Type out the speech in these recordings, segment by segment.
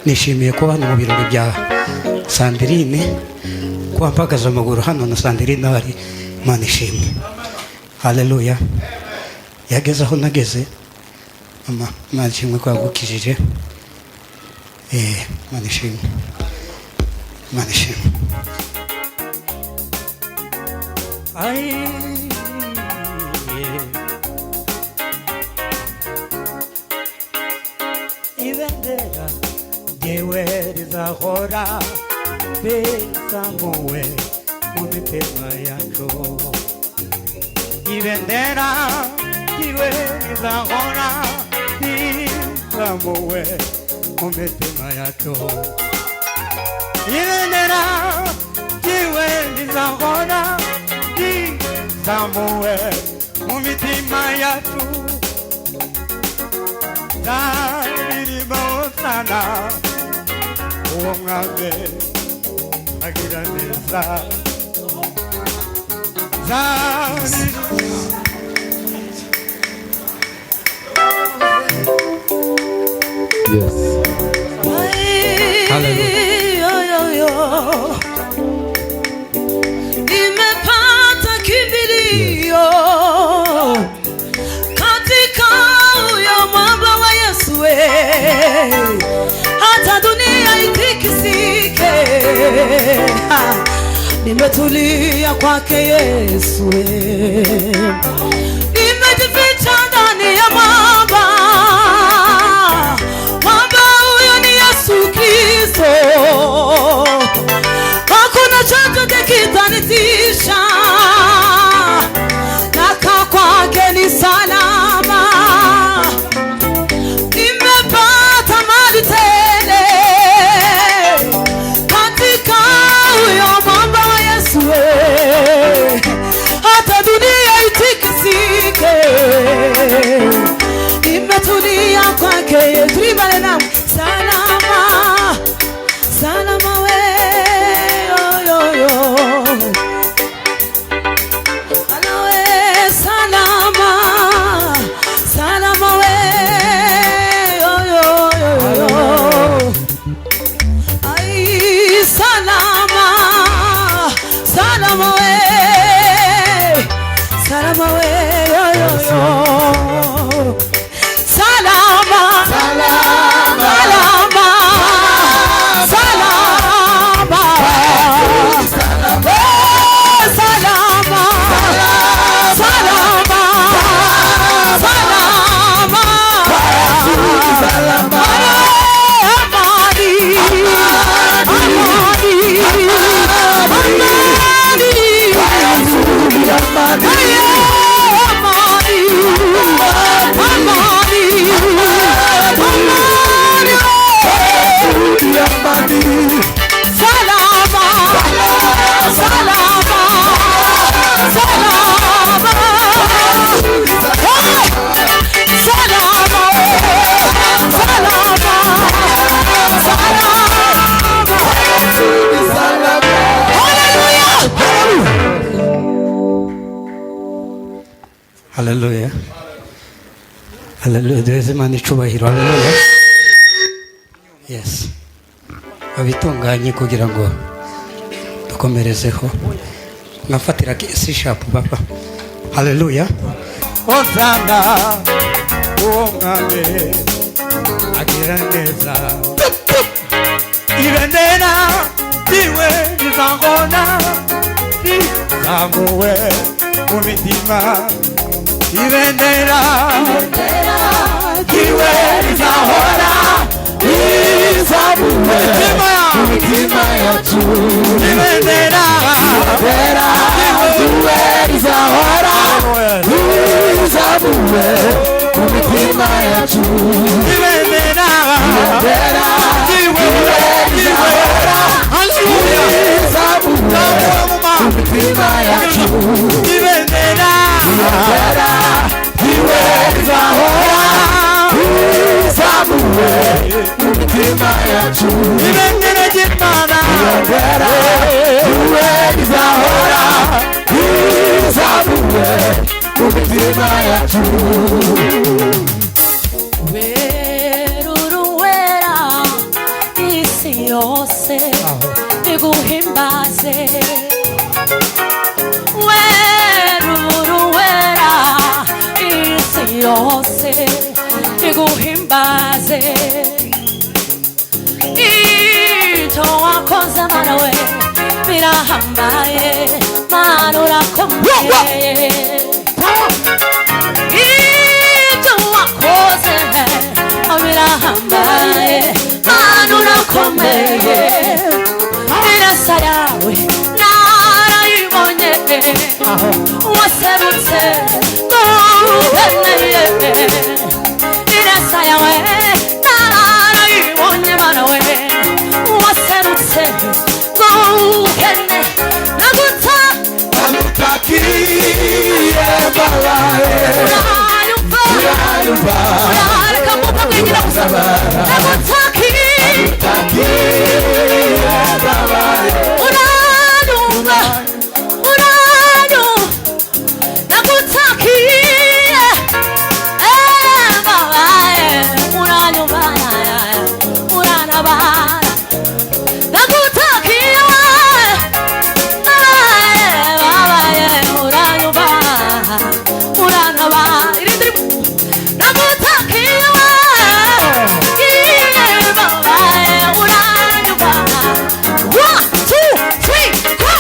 nishimiye kuba hano mu birori bya Sandrine, kuba mpagaze amaguru hano na Sandrine ari Imana ishimwe. Haleluya. Yageze aho nageze, mama Imana ishimwe ko yagukijije. Imana ishimwe, Imana ishimwe. Ibendera yewe rizahora bezamuwe mu mitima yacu. Ibendera yewe rizahora bezamuwe mu mitima yacu. Ibendera yewe rizahora bezamuwe mu mitima yacu. Sana uombe agira neza. Yes. Hallelujah. Nimepata kimbilio katika huyo mwamba wa Yesu, hata dunia itikisike, nimetulia kwake Yesu. Nimejificha ndani ya mwamba, mwamba huyo ni Yesu Kristo. Hakuna chochote kitanitisha, nakaa kwake ni salama. Nimepata mali tele katika huyo mwamba wa Yesu, hata dunia itikisike, nimetulia kwake Yesu. Salama, salama we, yo, yo, yo. Salama, salama we, yo, yo, yo, yo. Ay, salama, salama we, salama we, yo, yo, yo. Salama, salama, salama, salama, salama, salama, salama, salama, amani, amani, Hallelujah. Hallelujah. There is a man icyubahiro. Hallelujah. Yes. Abitunganye kugira ngo dukomerezeho. Nafatira C sharp baba. Hallelujah. Osana uombe agira neza. Ibendera diwe nizangona nizamuwe mu mitima. Ibendera diwe nizahora nizamuwe mu mitima yacu. Ibendera diwe nizahora nizamuwe mu mitima yacu. Ibendera diwe nizahora nizamuwe mu mitima yacu. Ibendera diwe nizahora nizamuwe mu mitima yacu. Ibendera ry'Imana diwe nizahora nizamuwe mu mitima yacu. yose iguhimbaze weruruwera isi yose iguhimbaze icyo wakoze mana we birahambaye mana urakomeye icyo wakoze birahambaye mana urakomeye irasa yawe narayibonye waserutse nguheneye irasa yawe narayibonye mana we waserutse nguhene nagutakiye babaye uranyumva reka mupa kwigira gusaba nagutakiye babaye uranyumva nagutakiye babaye uranyumva uranabara nagutakiye babaye uranyumva uranabara nagutakiye babaye uranyumva 1, 2, 3 go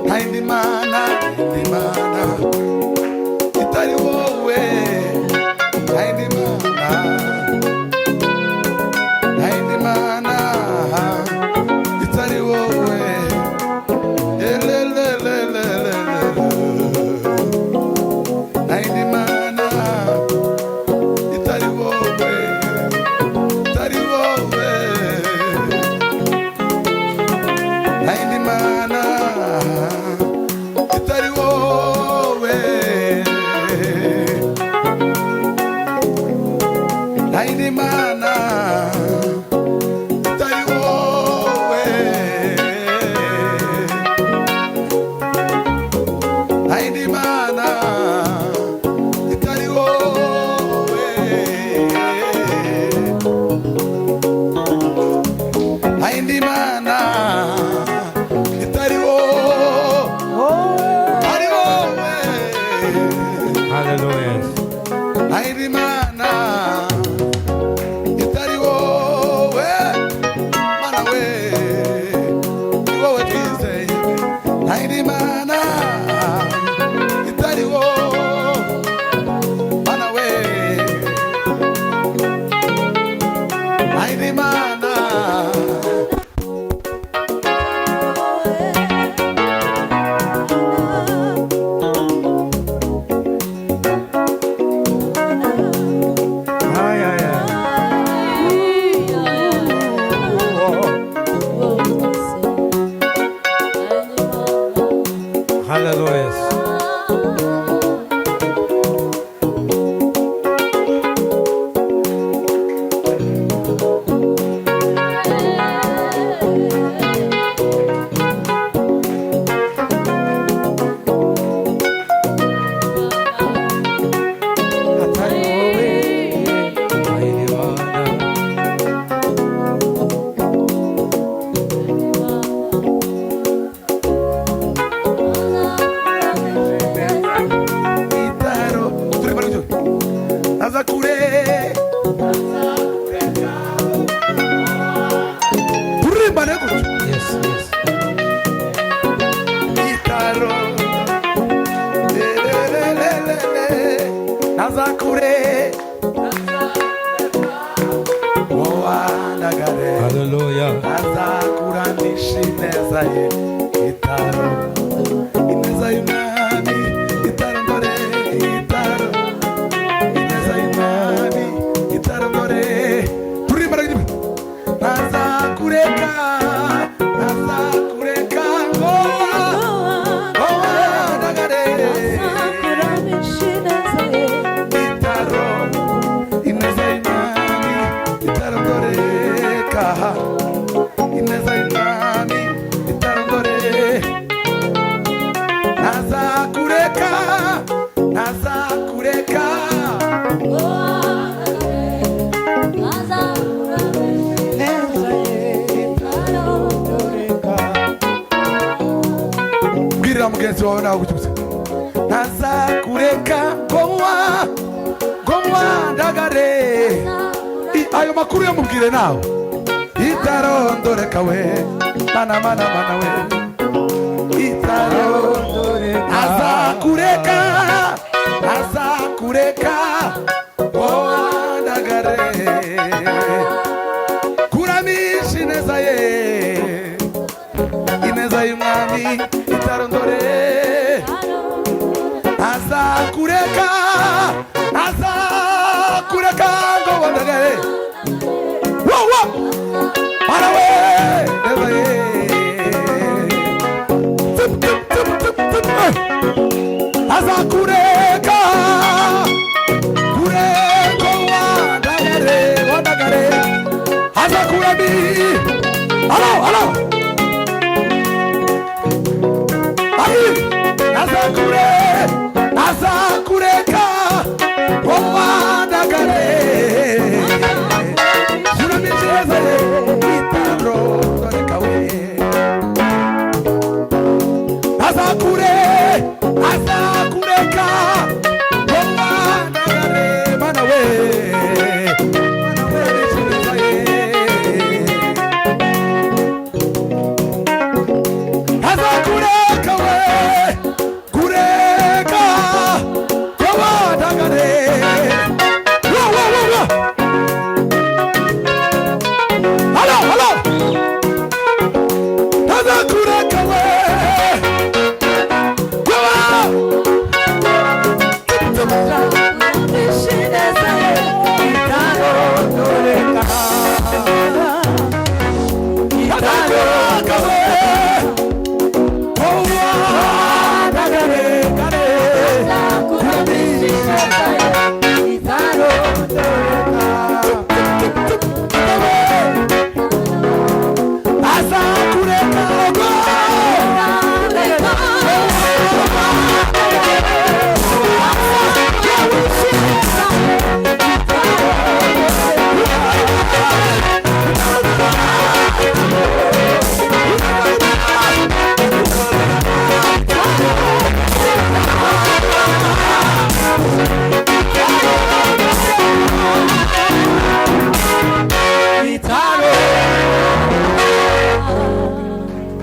Haindi mana itari wowe haindi mana itari wowe elelelelelele haindi mana itari wowe haindi mana itari wowe haindi mana itari wowe haindi mana itari wowe haindi mana itari wowe Hallelujah. haindi mana itari wowe mana we ni wowe twizeye haindi mana itari wowe mana we haindi mana Ay, ay, ay. Hallelujah. itaro naza kure turimbane gutyo Yes, yes. itaro lelelelele naza kure woandagare Hallelujah. naza kuranisha ineza ye itaro ineza y'umwami itaro ndore itaro ineza y'umwami itaro ndore turimbane gutyo naza kureka woandagare itaro tubona gutse nazakureka ngomwa ndagare ayo makuru yamubwire nawe itarondoreka we mana we itarondoreka azakureka ngomwa ndagare kuramisha ineza y'umwami itarondore azakureka ngomwa ndagare mana we azakureka wandagare azakurami alo azakureka wandagare azakureka mana we azakureka we kureka wandagare Hello. Azakureka we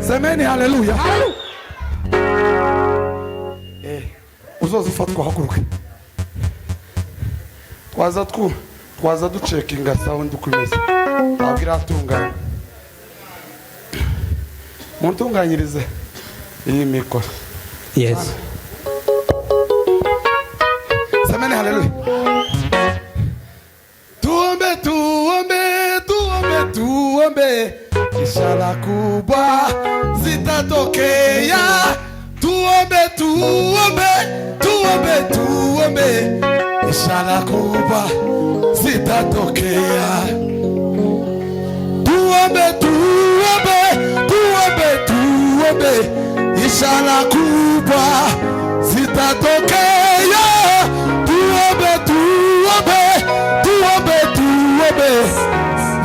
semeni haleluya uzoza ufatwa haguruke twaza ducekinga sound uko imeze ntabwo iratunganya muntunganyirize iyi mikoro yes semeni haleluya tuombe ishara kubwa zitatokea tuombe ishara kubwa zitatokea tuombe ishara kubwa zitatokea tuombe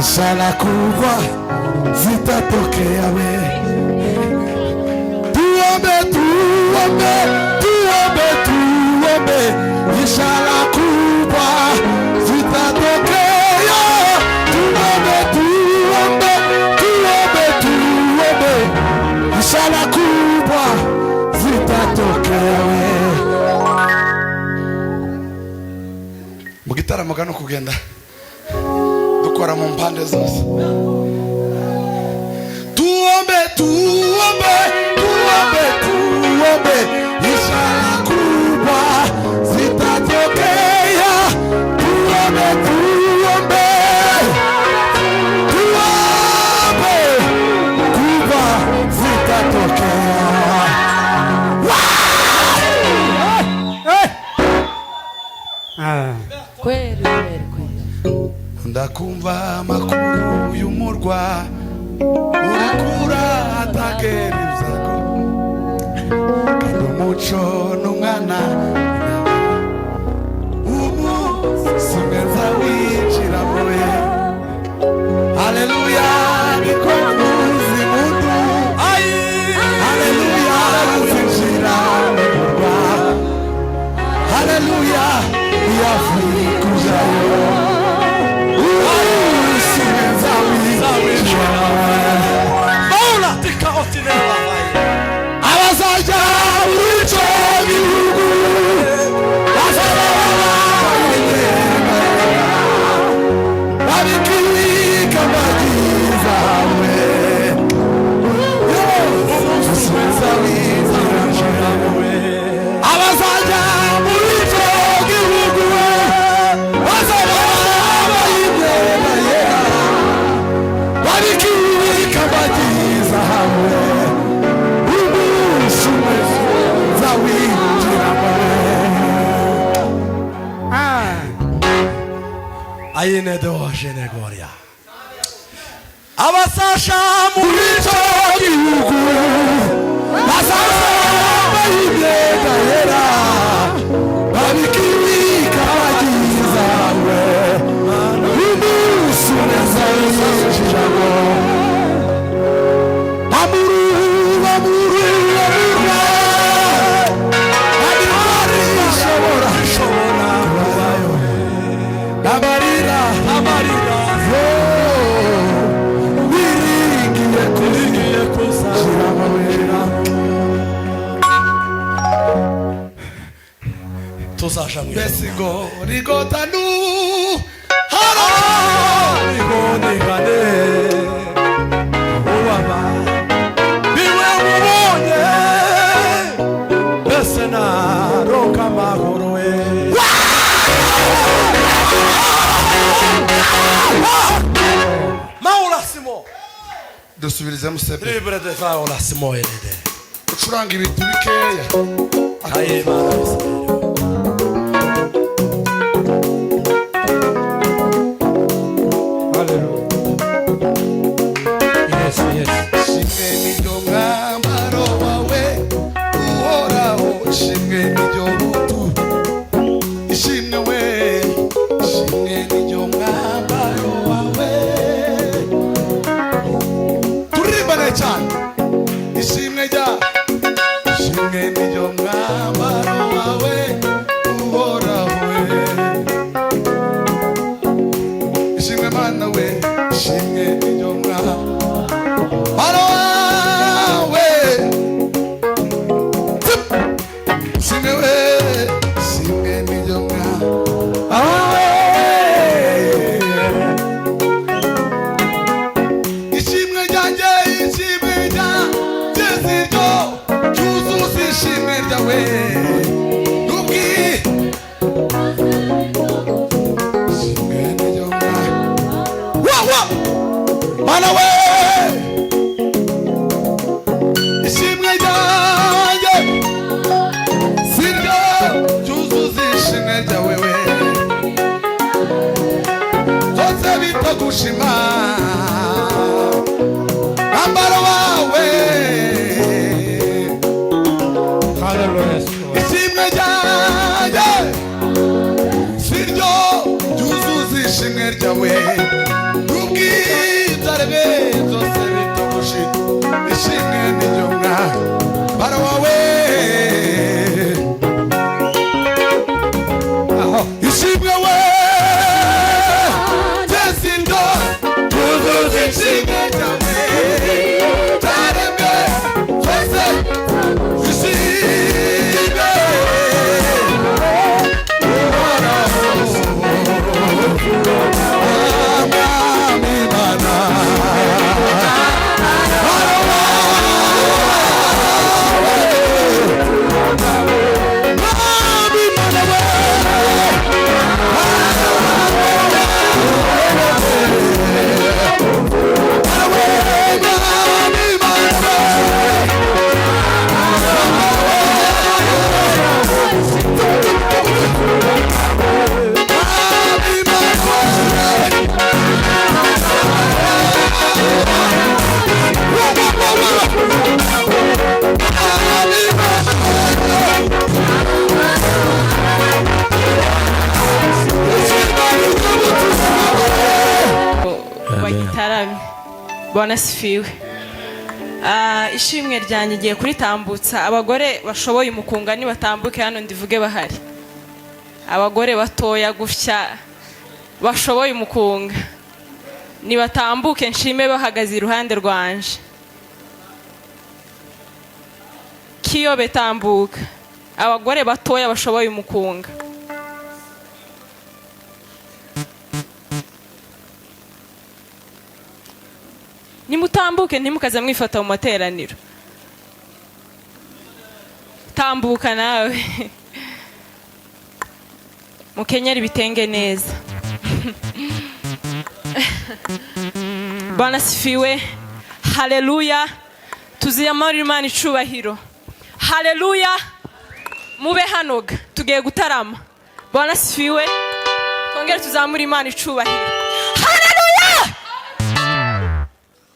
ishara kubwa zitatokea we tuombe ishara kubwa zitatokea tuombe ishara kubwa zitatokea we mu gitaramo gano kugenda dukora mu mpande zose tuombe ishara kubwa zitatokea tuombe kubwa zitatokea kweli ndakumva amakuru y'umurwa urukura atagerezako kandi umuco n'umwana ubu simeza winjira muwe haleluya niko muzi mudu haleluya uzinjira ayine de wajene gloria abasasha muri cyo gihugu basasha bayibega yera babikika bagizawe umusumeza yijabo Besigo rigotanu haro rigonegane uwaba biwe mubonye besena roka mahoroe Maula Simo dusubirize musebe libre de Maula Simo elede ucuranga ibintu bikeya aye Maula Bwana sifiwe. Ishimwe ryanjye giye kuritambutsa abagore bashoboye umukunga ni batambuke hano ndivuge bahari. Abagore batoya gufya bashoboye umukunga ni batambuke nshime bahagaze iruhande rwanje. Kiyo betambuka abagore batoya bashoboye umukunga. Nimutambuke ntimukaza mwifata mu materaniro. Tambuka nawe. Mukenyera ibitenge neza. Bwana sifiwe. Haleluya. Tuziyamara Imana icubahiro. Haleluya. Mube hanoga tugiye gutarama. Bwana sifiwe. twongere tuzamure Imana icubahiro. Haleluya.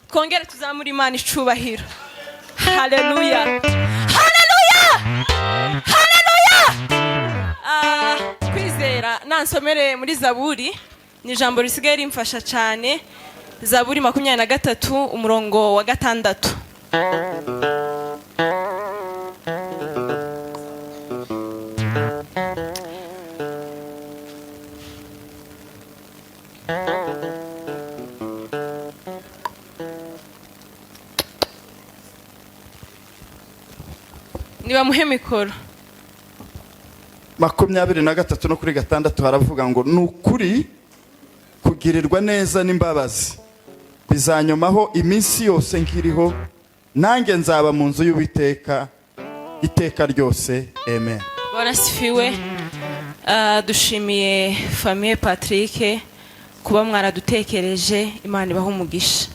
Twongere tuzamure Imana icubahiro. Haleluya. Haleluya. Haleluya. Kwizera nansomere muri Zaburi ni ijambo risigaye rimfasha cyane. Zaburi 23 umurongo wa 6. Niba muhe mikoro. 23 no kuri 6 haravuga ngo nukuri kugirirwa neza n'imbabazi bizanyomaho iminsi yose nkiriho, nanjye nzaba mu nzu y'Uwiteka iteka ryose. Amen. Bwana sifiwe. Dushimiye famille Patrick kuba mwaradutekereje, Imana ibaho umugisha.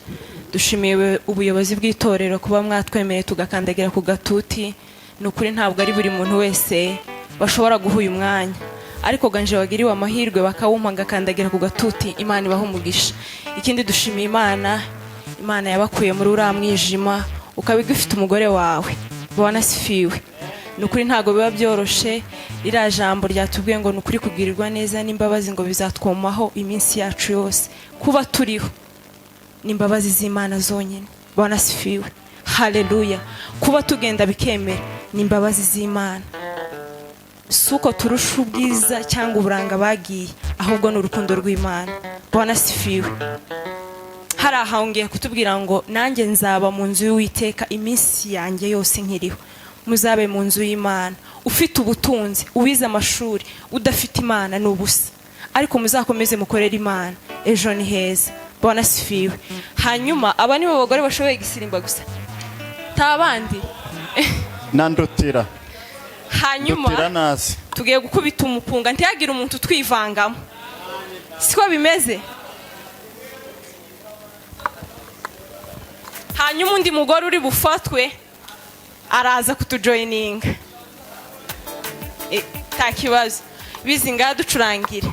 Dushimiye ubuyobozi bw'itorero kuba mwatwemeye tugakandagira ku gatuti. Nukuri ntabwo ari buri muntu wese bashobora guha uyu mwanya, ariko ganje wagiriwe amahirwe bakawumpa ngakandagira ku gatuti. Imana ibaho umugisha. Ikindi dushimiye Imana yabakuye muri uriya mwijima ukabiga ufite umugore wawe. Bwana sifiwe. Nukuri ntabwo biba byoroshe. Ira jambo ryatubwiye ngo nukuri kugirirwa neza n'imbabazi ngo bizatwomaho iminsi yacu yose. Kuba turiho n'imbabazi z'Imana zonyine. Bwana sifiwe. Haleluya. Kuba tugenda bikemera n'imbabazi z'Imana. Suko turusha ubwiza cyangwa uburanga bagiye, ahubwo n'urukundo rw'Imana. Bwana sifiwe. Hari ahahungiye kutubwira ngo nanjye nzaba mu nzu y'Uwiteka iminsi yanjye yose nkiriho. Muzabe mu nzu y'Imana. Ufite ubutunzi, uwize amashuri, udafite Imana n'ubusa, ariko muzakomeze mukorera Imana, ejo ni heza. Bwana sifiwe. Hanyuma aba nibo bagore bashoboye gisirimba gusa, tabandi nandotira. Hanyuma tugiye gukubita umupunga ntiyagira umuntu twivangamo. Siko bimeze. Hanyuma undi mugore uri bufatwe araza kutujoininga. Ta kibazo bizinga ducurangire.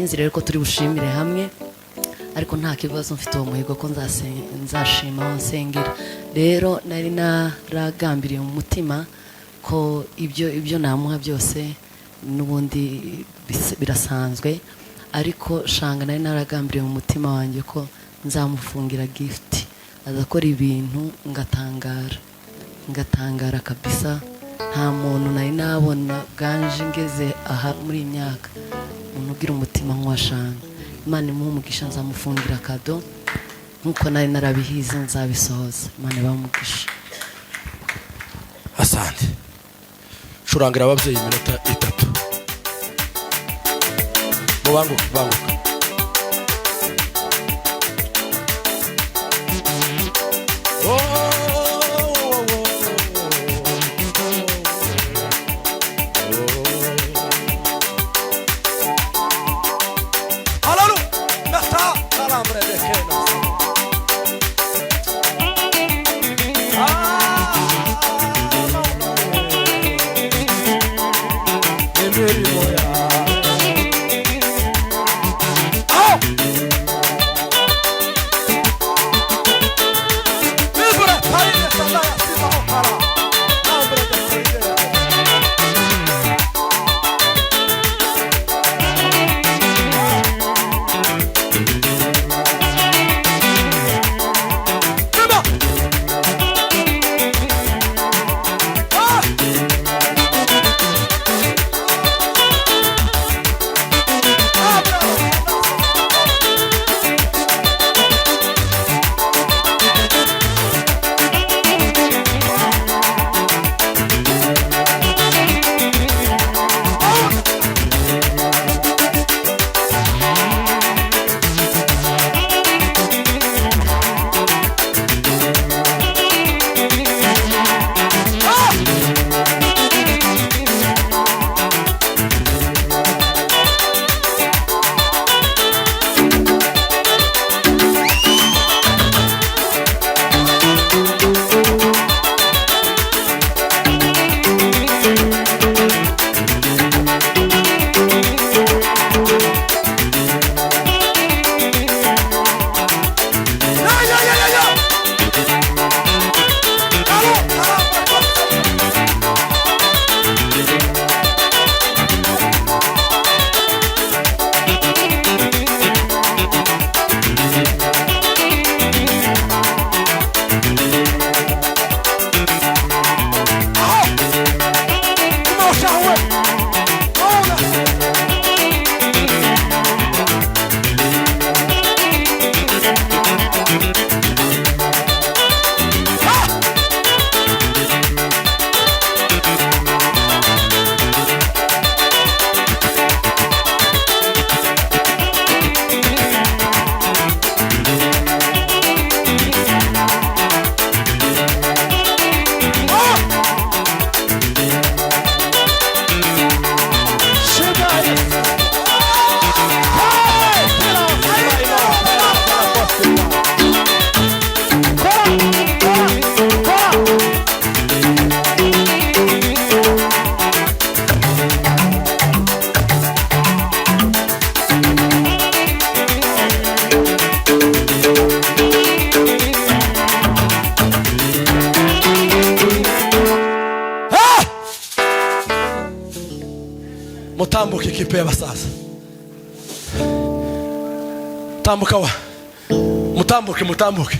nzi rero ko turi bushimire hamwe ariko nta kibazo mfite uwo muhigo ko nzashima aho nsengera rero nari naragambiriye mu mutima ko ibyo namuha byose n'ubundi birasanzwe ariko shanga nari naragambiriye mu mutima wanjye ko nzamufungira gift azakora ibintu ngatangara kabisa nta muntu nari nabona bwanje ngeze aha muri imyaka umuntu ugira umutima nk'uwashanga Imana imuhe umugisha nzamufungira kado nkuko nari narabihize nzabisohoza Imana ibamugisha asante curangira ababyeyi iminota 3 mubanguka mutambuke ikipe y'abasaza tambuka wa mutambuke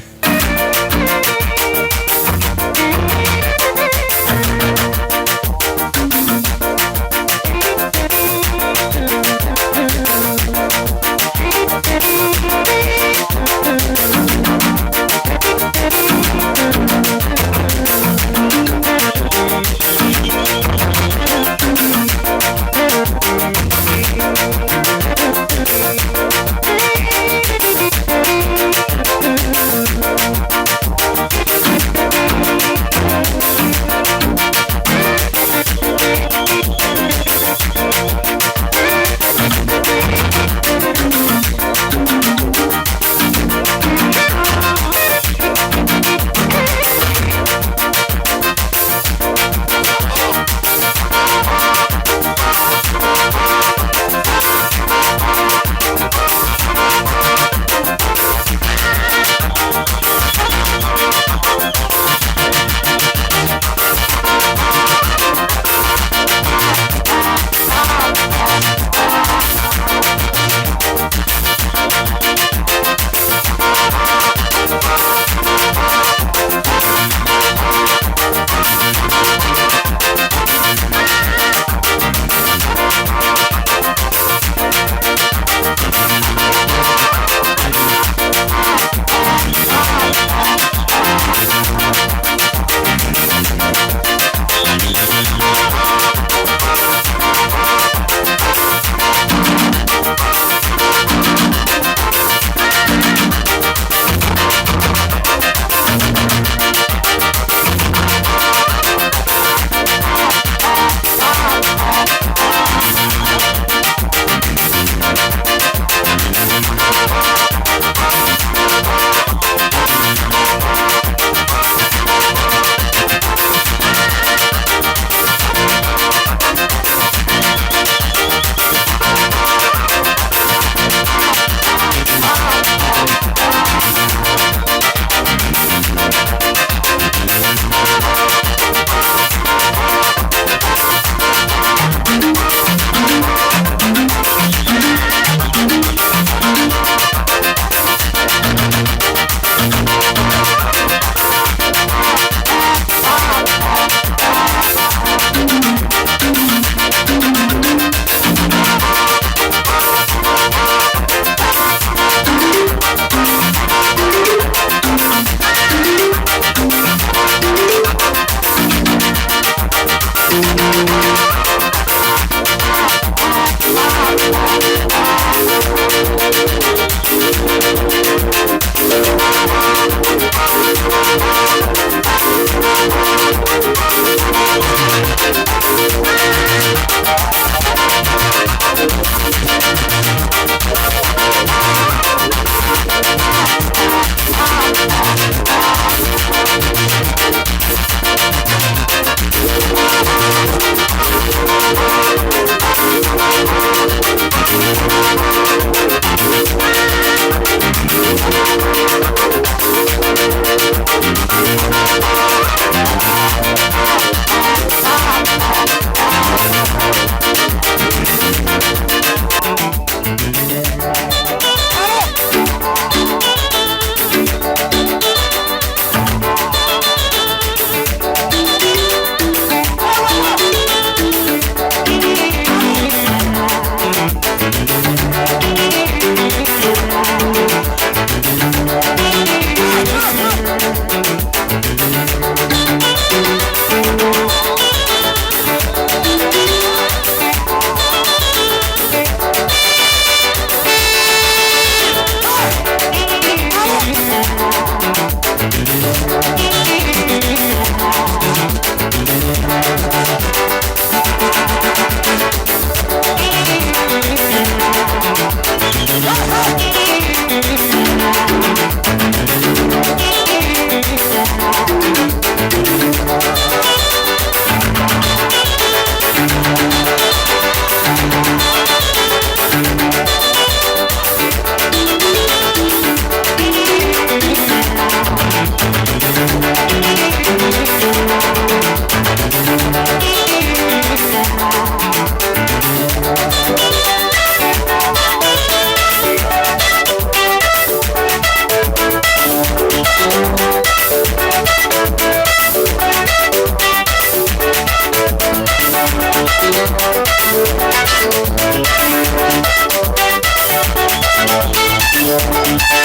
Thank you.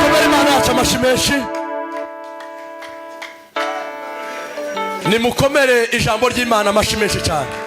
Komera Imana yacu amashyi menshi. Nimukomere ijambo ry'Imana amashyi menshi cyane.